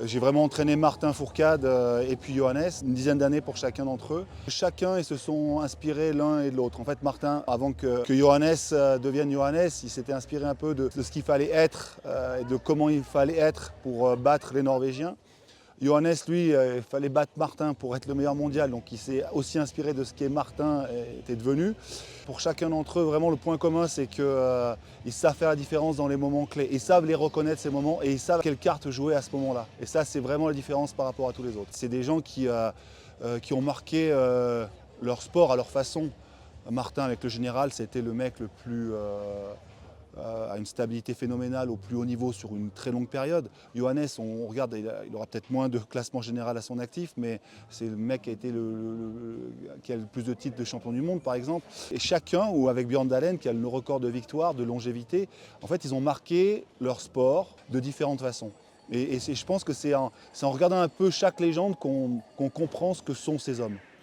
J'ai vraiment entraîné Martin Fourcade et puis Johannes, une dizaine d'années pour chacun d'entre eux. Chacun, ils se sont inspirés l'un et de l'autre. En fait, Martin, avant que Johannes devienne Johannes, il s'était inspiré un peu de ce qu'il fallait être et de comment il fallait être pour battre les Norvégiens. Johannes, lui, il fallait battre Martin pour être le meilleur mondial, donc il s'est aussi inspiré de ce qu'est Martin était devenu. Pour chacun d'entre eux, vraiment le point commun, c'est qu'ils savent faire la différence dans les moments clés. Ils savent les reconnaître ces moments et ils savent quelle carte jouer à ce moment-là. Et ça, c'est vraiment la différence par rapport à tous les autres. C'est des gens qui ont marqué leur sport à leur façon. Martin, avec le général, c'était le mec le plus... à une stabilité phénoménale au plus haut niveau sur une très longue période. Johannes, on regarde, il aura peut-être moins de classement général à son actif, mais c'est le mec qui a été qui a le plus de titres de champion du monde, par exemple. Et chacun, ou avec Björn Dahlem, qui a le record de victoire, de longévité, en fait, ils ont marqué leur sport de différentes façons. Et je pense que c'est en regardant un peu chaque légende qu'on comprend ce que sont ces hommes.